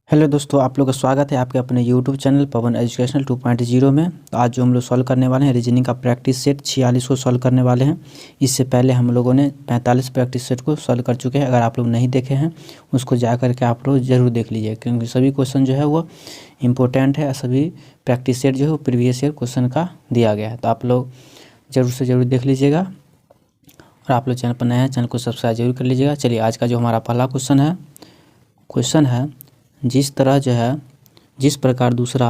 Hello दोस्तों, आप लोग का स्वागत है आपके अपने यूट्यूब चैनल पवन एजुकेशनल 2.0 में। तो आज जो हम लोग सॉल्व करने वाले हैं रीजनिंग का प्रैक्टिस सेट 46 को सॉल्व करने वाले हैं। इससे पहले हम लोगों ने 45 प्रैक्टिस सेट को सॉल्व कर चुके हैं। अगर आप लोग नहीं देखे हैं उसको जा करके आप लोग ज़रूर देख लीजिए, क्योंकि सभी क्वेश्चन जो है वो इम्पोर्टेंट है। सभी प्रैक्टिस सेट जो है वो प्रीवियस ईयर क्वेश्चन का दिया गया है, तो आप लोग ज़रूर से ज़रूर देख लीजिएगा। और आप लोग चैनल पर नए हैं, चैनल को सब्सक्राइब जरूर कर लीजिएगा। चलिए, आज का जो हमारा पहला क्वेश्चन है जिस तरह जो है जिस प्रकार दूसरा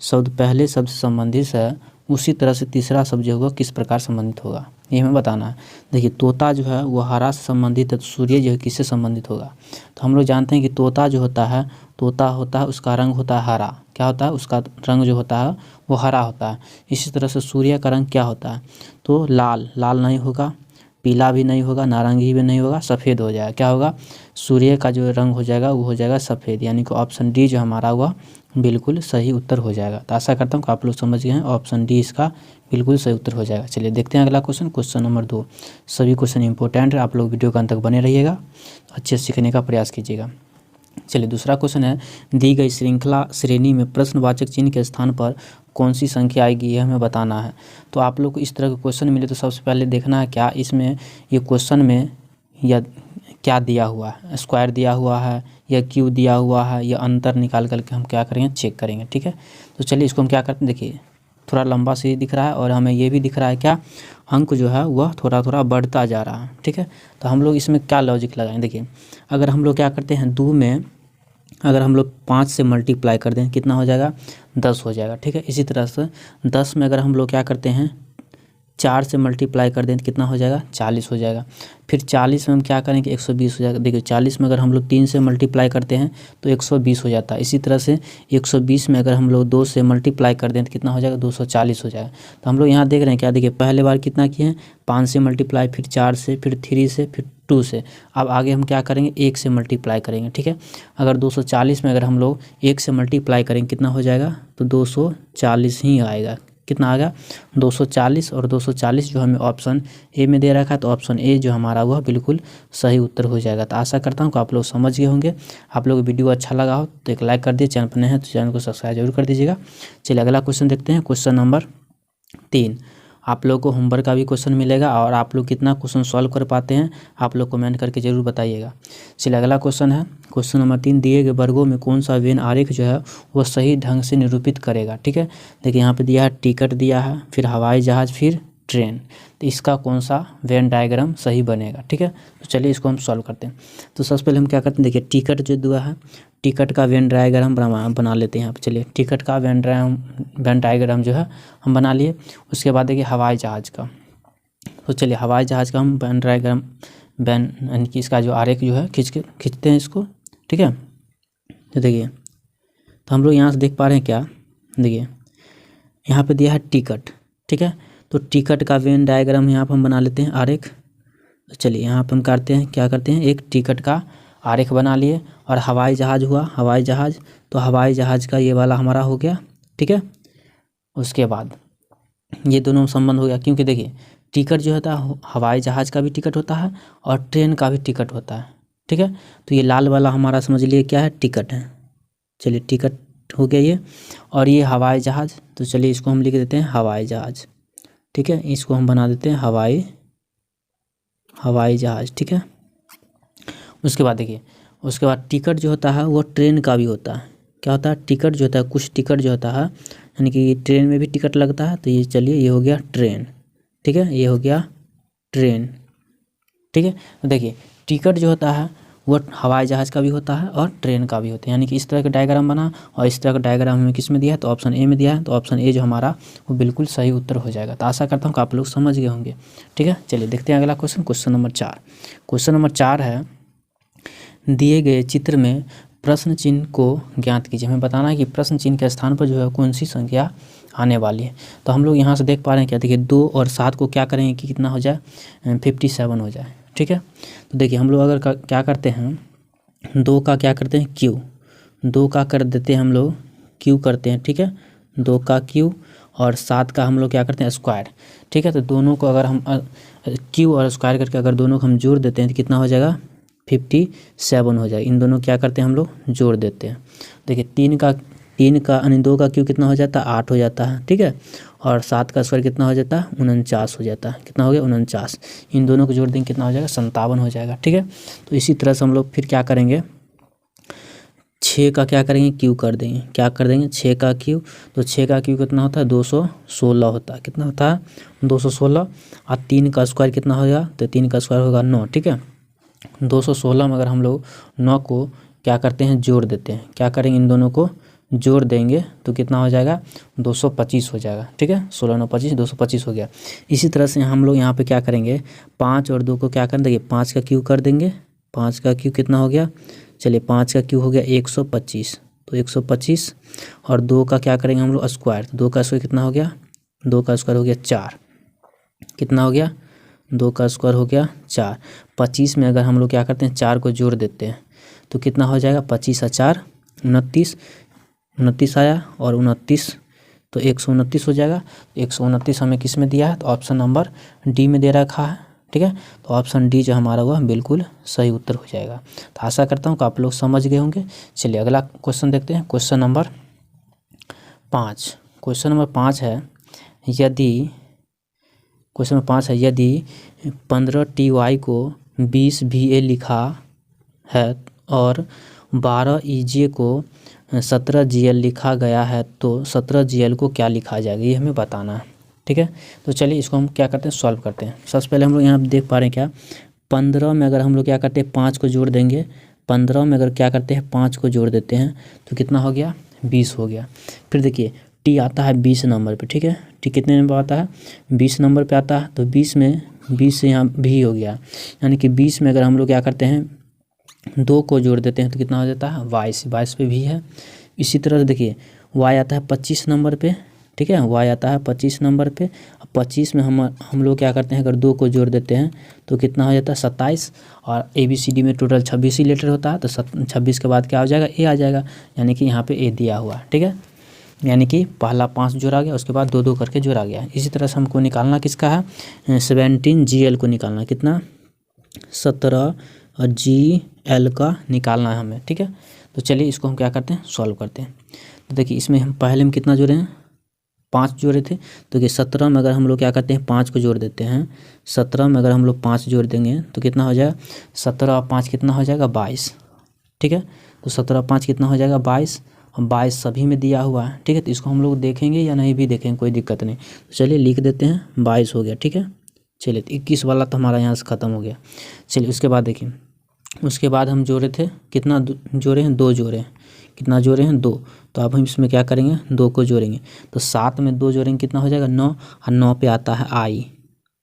शब्द पहले शब्द से संबंधित है, उसी तरह से तीसरा शब्द जो होगा किस प्रकार संबंधित होगा, ये हमें बताना है। देखिए, तोता जो है वो हरा से संबंधित है, तो सूर्य जो है किससे संबंधित होगा। तो हम लोग जानते हैं कि तोता जो होता है उसका रंग होता है हरा। क्या होता है? उसका रंग जो होता है वो हरा होता है। इसी तरह से सूर्य का रंग क्या होता है? तो लाल नहीं होगा, पीला भी नहीं होगा, नारंगी भी नहीं होगा, सफ़ेद हो जाएगा। क्या होगा? सूर्य का जो रंग हो जाएगा वो हो जाएगा सफ़ेद, यानी कि ऑप्शन डी जो हमारा हुआ बिल्कुल सही उत्तर हो जाएगा। तो आशा करता हूँ कि आप लोग समझ गए हैं, ऑप्शन डी इसका बिल्कुल सही उत्तर हो जाएगा। चलिए देखते हैं अगला क्वेश्चन नंबर 2। सभी क्वेश्चन इंपॉर्टेंट है, आप लोग वीडियो के अंत तक बने रहिएगा, अच्छे से सीखने का प्रयास कीजिएगा। चलिए, दूसरा क्वेश्चन है, दी गई श्रृंखला श्रेणी में प्रश्नवाचक चिन्ह के स्थान पर कौन सी संख्या आएगी, ये हमें बताना है। तो आप लोग को इस तरह के क्वेश्चन मिले तो सबसे पहले देखना है क्या इसमें ये क्वेश्चन में या क्या दिया हुआ है, स्क्वायर दिया हुआ है या क्यू दिया हुआ है, या अंतर निकाल करके हम क्या करेंगे, चेक करेंगे। ठीक है, तो चलिए इसको हम क्या करते हैं। देखिए, थोड़ा लंबा से दिख रहा है और हमें ये भी दिख रहा है क्या, अंक जो है वह थोड़ा थोड़ा बढ़ता जा रहा है। ठीक है, तो हम लोग इसमें क्या लॉजिक लगाएं। देखिए, अगर हम लोग क्या करते हैं, 2 में अगर हम लोग 5 से मल्टीप्लाई कर दें कितना हो जाएगा, 10 हो जाएगा। ठीक है, इसी तरह से 10 में अगर हम लोग क्या करते हैं, 4 से मल्टीप्लाई कर दें तो कितना हो जाएगा, 40 हो जाएगा। फिर 40 में हम क्या करेंगे, 120 हो जाएगा। देखिए, 40 में अगर हम लोग 3 से मल्टीप्लाई करते हैं तो 120 हो जाता है। इसी तरह से 120 में अगर हम लोग 2 से मल्टीप्लाई कर दें तो कितना हो जाएगा, 240 हो जाएगा। तो हम लोग यहाँ देख रहे हैं क्या, देखिए पहले बार कितना किए हैं, 5 से मल्टीप्लाई, फिर 4 से, फिर 3 से, फिर 2 से। अब आगे हम क्या करेंगे, 1 से मल्टीप्लाई करेंगे। ठीक है, अगर 240 में अगर हम लोग 1 से मल्टीप्लाई करेंगे कितना हो जाएगा, तो 240 ही आएगा। कितना आ गया, 240। और 240 जो हमें ऑप्शन ए में दे रखा है, तो ऑप्शन ए जो हमारा वह बिल्कुल सही उत्तर हो जाएगा। तो आशा करता हूँ कि आप लोग समझ गए होंगे। आप लोग वीडियो अच्छा लगा हो तो एक लाइक कर दिए, चैनल पर नए हैं तो चैनल को सब्सक्राइब जरूर कर दीजिएगा। चलिए अगला क्वेश्चन देखते हैं, क्वेश्चन नंबर 3। आप लोग को होमवर्क का भी क्वेश्चन मिलेगा, और आप लोग कितना क्वेश्चन सॉल्व कर पाते हैं आप लोग कमेंट करके ज़रूर बताइएगा। चलिए अगला क्वेश्चन है, क्वेश्चन नंबर 3। दिए गए वर्गों में कौन सा वेन आरेख जो है वो सही ढंग से निरूपित करेगा। ठीक है, देखिए यहाँ पे दिया है टिकट दिया है, फिर हवाई जहाज़, फिर ट्रेन। तो इसका कौन सा वेन डायग्राम सही बनेगा। ठीक है, तो चलिए इसको हम सॉल्व करते हैं। तो सबसे पहले हम क्या करते हैं, देखिए टिकट जो दिया है, टिकट का वेन डायग्राम बना लेते हैं यहाँ पे। चलिए, टिकट का वेन डायग्राम जो है हम बना लिए। उसके बाद देखिए हवाई जहाज़ का, तो चलिए हवाई जहाज़ का हम वेन डायग्राम यानी कि इसका जो आरेख जो है खींचते हैं इसको। ठीक है, तो देखिए, तो हम लोग यहाँ से देख पा रहे हैं क्या, देखिए यहाँ पे दिया है टिकट। ठीक है, तो टिकट का वेन डायग्राम यहाँ पर हम बना लेते हैं, आरेख। तो चलिए यहाँ पर हम क्या करते हैं, एक टिकट का आरेख बना लिए। और हवाई जहाज़ हुआ, हवाई जहाज़, तो हवाई जहाज़ का ये वाला हमारा हो गया। ठीक है, उसके बाद ये दोनों संबंध हो गया, क्योंकि देखिए टिकट जो होता है हवाई जहाज़ का भी टिकट होता है और ट्रेन का भी टिकट होता है। ठीक है, तो ये लाल वाला हमारा समझ लिए क्या है, टिकट है। चलिए टिकट हो गया ये, और ये हवाई जहाज़, तो चलिए इसको हम लिख देते हैं हवाई जहाज़। ठीक है, इसको हम बना देते हैं हवाई जहाज़। ठीक है, उसके बाद देखिए, उसके बाद टिकट जो होता है वो ट्रेन का भी होता है। क्या होता है, टिकट जो होता है, कुछ टिकट जो होता है, यानी कि ट्रेन में भी टिकट लगता है। तो ये चलिए ये हो गया ट्रेन। ठीक है, ये हो गया ट्रेन। ठीक है, तो देखिए टिकट जो होता है वो हवाई जहाज़ का भी होता है और ट्रेन का भी होता है, यानी कि इस तरह का डायग्राम बना, और इस तरह का डायग्राम हमें किस में दिया है, तो ऑप्शन ए में दिया है। तो ऑप्शन ए जो हमारा वो बिल्कुल सही उत्तर हो जाएगा। तो आशा करता हूँ कि आप लोग समझ गए होंगे। ठीक है, चलिए देखते हैं अगला question, question number 4। Question number 4 है, दिए गए चित्र में प्रश्न चिन्ह को ज्ञात कीजिए। हमें बताना है कि प्रश्न चिन्ह के स्थान पर जो है कौन सी संख्या आने वाली है। तो हम लोग यहाँ से देख पा रहे हैं क्या, देखिए 2 और 7 को क्या करेंगे कि कितना हो जाए, 57 हो जाए। ठीक है, तो देखिए हम लोग अगर क्या करते हैं, 2 का क्या करते हैं, क्यू, 2 का कर देते हैं हम लोग क्यू करते हैं। ठीक है, 2 का क्यू, और 7 का हम लोग क्या करते हैं, स्क्वायर। ठीक है, तो दोनों को अगर हम क्यू और स्क्वायर करके अगर दोनों को हम जोड़ देते हैं तो कितना हो जाएगा, 57 हो जाएगा। इन दोनों क्या करते हैं हम लोग जोड़ देते हैं। देखिए 3 का यानी 2 का क्यूब कितना हो जाता है 8 हो जाता है, ठीक है। और 7 का स्क्वायर कितना हो जाता है 49 हो जाता है। कितना हो गया 49। इन दोनों को जोड़ देंगे कितना हो जाएगा 57 हो जाएगा, ठीक है। तो इसी तरह से हम लोग फिर क्या करेंगे 6 का क्या करेंगे क्यू कर देंगे। क्या कर देंगे 6 का क्यू। तो 6 का क्यू कितना होता है 216 होता है। कितना होता है 216। और 3 का स्क्वायर कितना होगा तो 3 का स्क्वायर होगा 9, ठीक है। 216 में अगर हम लोग 9 को क्या करते हैं जोड़ देते हैं। क्या करेंगे इन दोनों को जोड़ देंगे तो कितना हो जाएगा 225 हो जाएगा, ठीक है। 16 9 25 225 हो गया। इसी तरह से हम लोग यहाँ पे क्या करेंगे 5 और 2 को क्या कर देंगे 5 का क्यू कर देंगे। 5 का क्यू कितना हो गया चलिए 5 का क्यू हो गया 125। तो 125 और 2 का क्या करेंगे हम लोग स्क्वायर। तो 2 का स्क्वायर कितना हो गया 2 का स्क्वायर हो गया 4। कितना हो गया 2 का स्क्वायर हो गया 4। 25 में अगर हम लोग क्या करते हैं 4 को जोड़ देते हैं तो कितना हो जाएगा 25 और 4 29 आया और 29 तो 129 हो जाएगा। 129 हमें किस में दिया है तो ऑप्शन नंबर डी में दे रखा है, ठीक है। तो ऑप्शन डी जो हमारा हुआ बिल्कुल सही उत्तर हो जाएगा। तो आशा करता हूँ कि आप लोग समझ गए होंगे। चलिए अगला क्वेश्चन देखते हैं। Question number 5। क्वेश्चन नंबर 5 है यदि 15 TY को 20 VA लिखा है और 12 EJ को 17 GL लिखा गया है तो 17 GL को क्या लिखा जाएगा ये हमें बताना है, ठीक है। तो चलिए इसको हम क्या करते हैं सॉल्व करते हैं। सबसे पहले हम लोग यहाँ देख पा रहे हैं क्या 15 में अगर हम लोग क्या करते हैं 5 को जोड़ देंगे। 15 में अगर क्या करते हैं 5 को जोड़ देते हैं तो कितना हो गया 20 हो गया। फिर देखिए टी आता है 20 नंबर पे, ठीक है। टी कितने नंबर आता है 20 नंबर पे आता है। तो 20 में 20 से यहाँ भी हो गया, यानी कि 20 में अगर हम लोग क्या करते हैं 2 को जोड़ देते हैं तो कितना हो जाता है 22 पे भी है। इसी तरह से देखिए वाई आता है 25 नंबर पे, ठीक है। वाई आता है 25 नंबर पे। 25 में हम लोग क्या करते हैं अगर 2 को जोड़ देते हैं तो कितना हो जाता है 27। और ABCD में टोटल 26 ही लेटर होता है तो 26 के बाद क्या हो जाएगा ए आ जाएगा, यानी कि यहाँ पे ए दिया हुआ है, ठीक है। यानी कि पहला 5 जोड़ा गया उसके बाद 2 करके जोड़ा गया। इसी तरह से हमको निकालना किसका है 17 GL को निकालना। कितना 17 GL का निकालना है हमें, ठीक है। तो चलिए इसको हम क्या करते हैं सॉल्व करते हैं। तो देखिए इसमें हम पहले में कितना जोड़े हैं 5 जोड़े थे। तो देखिए 17 में अगर हम लोग क्या करते हैं 5 को जोड़ देते हैं। 17 में अगर हम लोग 5 जोड़ देंगे तो कितना हो जाएगा 17 और 5 कितना हो जाएगा 22, ठीक है। तो 17 और 5 कितना हो जाएगा 22 और 22 सभी में दिया हुआ है, ठीक है। तो इसको हम लोग देखेंगे या नहीं भी देखेंगे कोई दिक्कत नहीं। तो चलिए लिख देते हैं 22 हो गया, ठीक है। चलिए 21 वाला तो हमारा यहाँ से ख़त्म हो गया। चलिए उसके बाद देखिए उसके बाद हम जोड़े थे कितना जोड़े हैं 2 जोड़े हैं। कितना जोड़े हैं 2। तो अब हम इसमें क्या करेंगे 2 को जोड़ेंगे। तो 7 में 2 जोड़ेंगे कितना हो जाएगा 9 और 9 पे आता है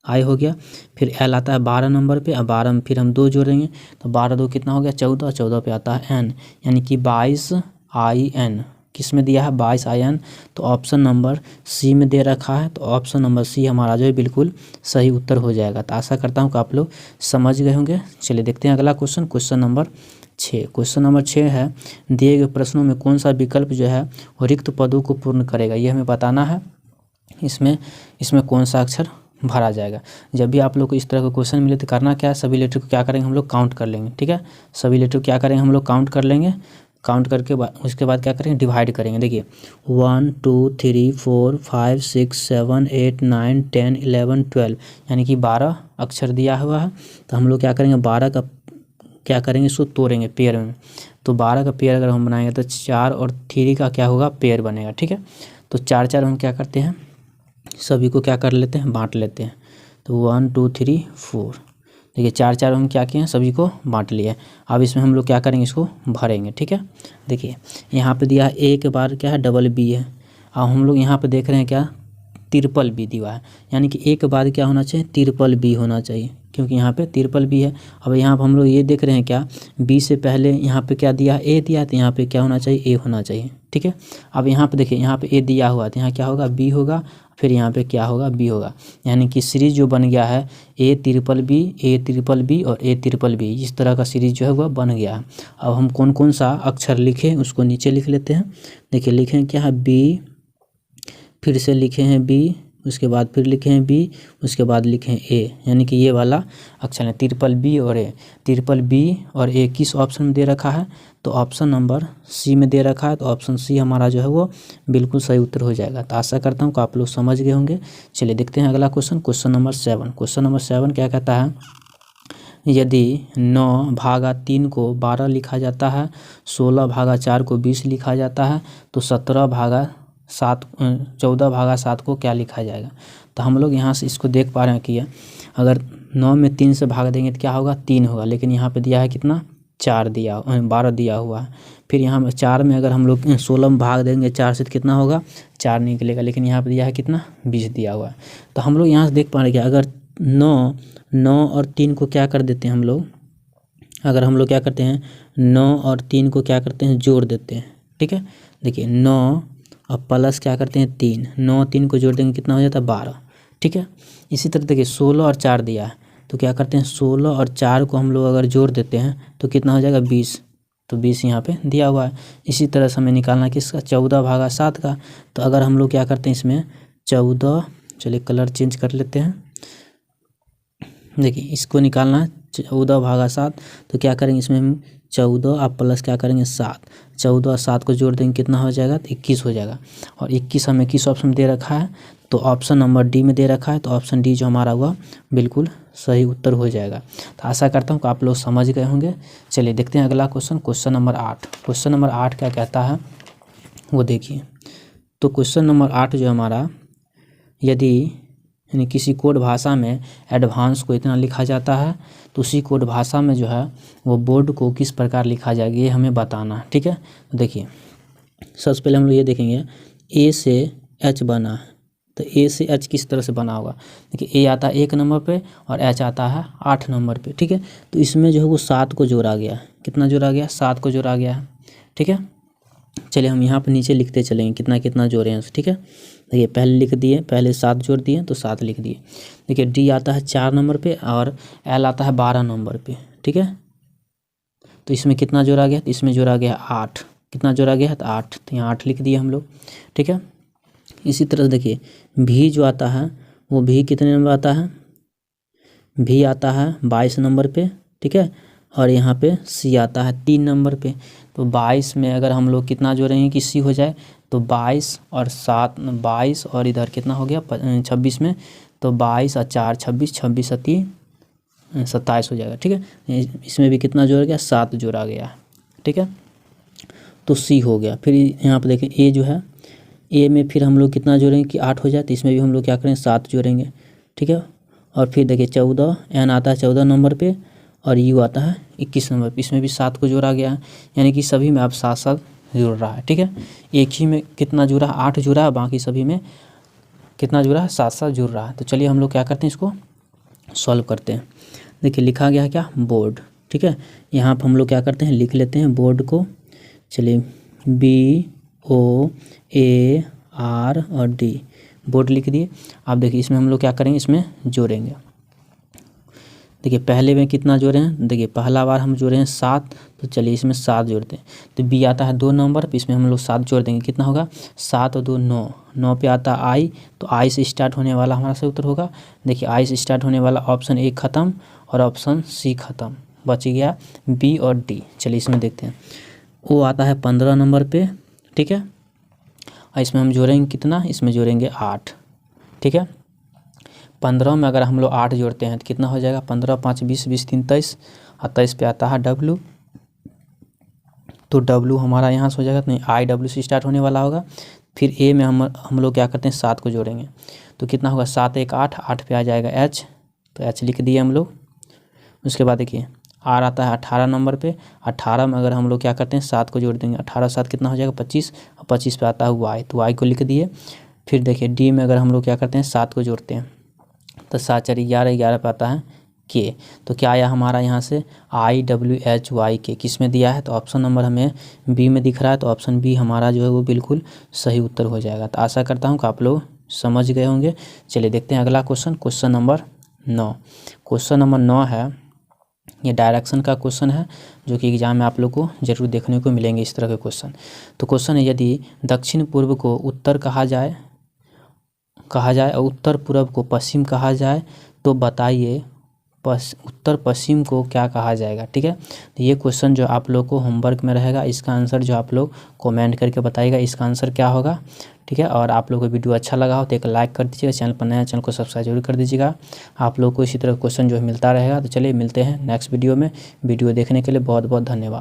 आई हो गया। फिर एल आता है 12 नंबर पे और 12 में फिर हम 2 जोड़ेंगे तो 12 2 कितना हो गया 14। 14 पे आता है एन, यानी कि 22 IN किस में दिया है 22 IN। तो ऑप्शन नंबर सी में दे रखा है। तो ऑप्शन नंबर सी हमारा जो है बिल्कुल सही उत्तर हो जाएगा। तो आशा करता हूँ कि आप लोग समझ गए होंगे। चलिए देखते हैं अगला question. Question number 6। Question number 6 है दिए गए प्रश्नों में कौन सा विकल्प जो है वो रिक्त पदों को पूर्ण करेगा ये हमें बताना है। इसमें कौन सा अक्षर भरा जाएगा। जब भी आप लोग को इस तरह का क्वेश्चन मिले तो करना क्या है सभी लेटर को क्या करेंगे हम लोग काउंट कर लेंगे, ठीक है। सभी लेटर को क्या करेंगे हम लोग काउंट कर लेंगे। काउंट करके उसके बाद क्या करेंगे डिवाइड करेंगे। देखिए 1 2 3 4 5 6 7 8 9 10 11 12 यानी कि 12 अक्षर दिया हुआ है। तो हम लोग क्या करेंगे 12 का क्या करेंगे इसको तोड़ेंगे पेयर में। तो 12 का पेयर अगर हम बनाएंगे तो 4 और 3 का क्या होगा पेयर बनेगा, ठीक है। तो 4 4 हम क्या करते हैं सभी को क्या कर लेते हैं बांट लेते हैं। तो 1 2 3 4 देखिए 4 4 हम क्या किए हैं सभी को बांट लिए। अब इसमें हम लोग क्या करेंगे इसको भरेंगे, ठीक है। देखिए यहाँ पे दिया है ए के बाद क्या है डबल बी है। अब हम लोग यहाँ पे देख रहे हैं क्या ट्रिपल बी दिया है, यानी कि ए के बाद क्या होना चाहिए ट्रिपल बी होना चाहिए क्योंकि यहाँ पे ट्रिपल बी है। अब यहाँ पे हम लोग ये देख रहे हैं क्या बी से पहले यहाँ पे क्या दिया है ए दिया है तो यहाँ पे क्या होना चाहिए ए होना चाहिए, ठीक है। अब यहाँ पे देखिए यहाँ पे ए दिया हुआ तो यहाँ क्या होगा बी होगा, फिर यहाँ पे क्या होगा बी होगा, यानी कि सीरीज जो बन गया है ए ट्रिपल बी और ए ट्रिपल बी इस तरह का सीरीज जो है वह बन गया है। अब हम कौन कौन सा अक्षर लिखें उसको नीचे लिख लेते हैं। देखिए लिखें क्या है बी, फिर से लिखे हैं बी, उसके बाद फिर लिखे हैं बी, उसके बाद लिखे हैं ए, यानी कि ये वाला अक्षर है ट्रिपल बी और ए। ट्रिपल बी और ए किस ऑप्शन में दे रखा है, तो ऑप्शन नंबर सी में दे रखा है, तो ऑप्शन सी हमारा जो है वो बिल्कुल सही उत्तर हो जाएगा। तो आशा करता हूँ कि आप लोग समझ गए होंगे। चलिए देखते हैं अगला question, question number 7। Question number 7 क्या कहता है, यदि 9 भागा 3 को 12 लिखा जाता है, 16 भागा 4 को 20 लिखा जाता है, तो 14 भागा 7 को क्या लिखा जाएगा। तो हम लोग यहाँ से इसको देख पा रहे हैं कि अगर 9 में 3 से भाग देंगे तो क्या होगा, 3 होगा, लेकिन यहाँ पे दिया है कितना, 12 दिया हुआ है। फिर यहाँ में 4 में अगर हम लोग 16 में भाग देंगे 4 से तो कितना होगा, 4 निकलेगा, लेकिन यहाँ पे दिया है कितना, 20 दिया हुआ है। तो हम लोग यहाँ से देख पा रहे हैं कि अगर 9 और 3 को क्या कर देते हैं हम लोग, अगर हम लोग क्या करते हैं 9 और 3 को क्या करते हैं, जोड़ देते हैं। ठीक है, देखिए 9 और प्लस क्या करते हैं 3, 9 3 को जोड़ देंगे कितना हो जाता है 12। ठीक है, इसी तरह देखिए 16 और 4 दिया है, तो क्या करते हैं 16 और 4 को हम लोग अगर जोड़ देते हैं तो कितना हो जाएगा 20, तो 20 यहाँ पे दिया हुआ है। इसी तरह से हमें निकालना है किसका, 14 भागा 7 का। तो अगर हम लोग क्या करते हैं इसमें 14, चलिए कलर चेंज कर लेते हैं, देखिए इसको निकालना है 14 भागा 7, तो क्या करेंगे इसमें हम 14 आप प्लस क्या करेंगे 7, 14 और 7 को जोड़ देंगे कितना हो जाएगा, तो 21 हो जाएगा। और 21 हमें किस ऑप्शन में दे रखा है, तो ऑप्शन नंबर डी में दे रखा है, तो ऑप्शन डी जो हमारा हुआ बिल्कुल सही उत्तर हो जाएगा। तो आशा करता हूँ कि आप लोग समझ गए होंगे। चलिए देखते हैं अगला question, question number 8। Question number 8 क्या कहता है वो देखिए। तो क्वेश्चन नंबर 8 जो हमारा, यदि यानी किसी कोड भाषा में एडवांस को इतना लिखा जाता है, तो उसी कोड भाषा में जो है वो बोर्ड को किस प्रकार लिखा जाएगा ये हमें बताना है। ठीक है, तो देखिए सबसे पहले हम लोग ये देखेंगे ए से एच बना है, तो ए से एच किस तरह से बना होगा। देखिए ए आता है 1 नंबर पे और एच आता है 8 नंबर पे। ठीक है, तो इसमें जो है वो 7 को जोड़ा गया है, कितना जोड़ा गया, 7 को जोड़ा गया है। ठीक है, चलिए हम यहाँ पर नीचे लिखते चलेंगे कितना कितना जोड़े हैं। ठीक है, देखिए पहले लिख दिए, पहले 7 जोड़ दिए तो 7 लिख दिए। देखिए डी आता है 4 नंबर पे और एल आता है 12 नंबर पे। ठीक है, तो इसमें कितना जोड़ा गया, तो इसमें जोड़ा गया 8, कितना जोड़ा गया है, तो 8, तो यहाँ 8 लिख दिए हम लोग। ठीक है, इसी तरह से देखिए भी जो आता है वो भी कितने नंबर आता है, भी आता है 22 नंबर पे। ठीक है, और यहाँ पे सी आता है 3 नंबर पे। तो 22 में अगर हम लोग कितना जोड़ेंगे कि सी हो जाए, तो 22 और 7, 22 और इधर कितना हो गया 26 में, तो 22 और 4 26, 26 और 3 27 हो जाएगा। ठीक है, इसमें भी कितना जोड़ा गया, 7 जोड़ा गया है। ठीक है, तो सी हो गया। फिर यहाँ पे देखें ए जो है, ए में फिर हम लोग कितना जोड़ेंगे कि 8 हो जाए, तो इसमें भी हम लोग क्या करेंगे 7 जोड़ेंगे। ठीक है, और फिर देखिए 14, एन आता है 14 नंबर पे और यू आता है 21 नंबर पे, इसमें भी 7 को जोड़ा गया है, यानी कि सभी में अब 7 जुड़ रहा है। ठीक है, एक ही में कितना जुड़ा है, 8 जुड़ा है, बाकी सभी में कितना जुड़ा है, 7 जुड़ रहा है। तो चलिए हम लोग क्या करते हैं, इसको सॉल्व करते हैं। देखिए लिखा गया है क्या, बोर्ड। ठीक है, यहाँ पर हम लोग क्या करते हैं, लिख लेते हैं बोर्ड को। चलिए BOAR और डी, बोर्ड लिख दिए। अब देखिए इसमें हम लोग क्या करेंगे, इसमें जोड़ेंगे। देखिए पहले में कितना जोड़े हैं, देखिए पहला बार हम जोड़े हैं 7, तो चलिए इसमें 7 जोड़ते हैं। तो बी आता है 2 नंबर पे, इसमें हम लोग 7 जोड़ देंगे, कितना होगा 7 और 2 9, 9 पे आता है आई, तो आई से स्टार्ट होने वाला हमारा सही उत्तर होगा। देखिए आई से स्टार्ट होने वाला ऑप्शन ए खत्म और ऑप्शन सी खत्म, बच गया बी और डी। चलिए इसमें देखते हैं, ओ आता है 15 नंबर पे। ठीक है, और इसमें हम जोड़ेंगे कितना, इसमें जोड़ेंगे 8। ठीक है, 15 में अगर हम लोग 8 जोड़ते हैं तो कितना हो जाएगा, 15 5 20, 20 3 23, और 23 पे आता है डब्लू, तो डब्लू हमारा यहाँ से हो जाएगा, तो नहीं आई डब्लू से स्टार्ट होने वाला होगा। फिर ए में हम लोग क्या करते हैं 7 को जोड़ेंगे, तो कितना होगा 7 1 8, 8 पे आ जाएगा एच, तो एच लिख दिए हम लोग। उसके बाद देखिए आर आता है 18 नंबर पे, 18 में अगर हम लोग क्या करते हैं 7 को जोड़ देंगे, 18 7 कितना हो जाएगा 25, और 25 पे आता है वाई, तो वाई को लिख दिए। फिर देखिए डी में अगर हम लोग क्या करते हैं 7 को जोड़ते हैं, तो 7 4 11, 11 पे आता है के, तो क्या आया हमारा यहाँ से IWHY किस में दिया है, तो ऑप्शन नंबर हमें बी में दिख रहा है, तो ऑप्शन बी हमारा जो है वो बिल्कुल सही उत्तर हो जाएगा। तो आशा करता हूँ कि आप लोग समझ गए होंगे। चलिए देखते हैं अगला question, question number 9। Question number 9 है, ये डायरेक्शन का क्वेश्चन है, जो कि एग्जाम में आप लोग को जरूर देखने को मिलेंगे इस तरह के क्वेश्चन। तो क्वेश्चन है, यदि दक्षिण पूर्व को उत्तर कहा जाए, कहा जाए और उत्तर पूर्व को पश्चिम कहा जाए तो बताइए उत्तर पश्चिम को क्या कहा जाएगा। ठीक है, तो ये क्वेश्चन जो आप लोग को होमवर्क में रहेगा, इसका आंसर जो आप लोग कमेंट करके बताइएगा इसका आंसर क्या होगा। ठीक है, और आप लोग को वीडियो अच्छा लगा हो तो एक लाइक कर दीजिएगा, चैनल पर नया चैनल को सब्सक्राइब जरूर कर दीजिएगा। आप लोग को इसी तरह क्वेश्चन जो मिलता रहेगा। तो चलिए मिलते हैं नेक्स्ट वीडियो में। वीडियो देखने के लिए बहुत बहुत धन्यवाद।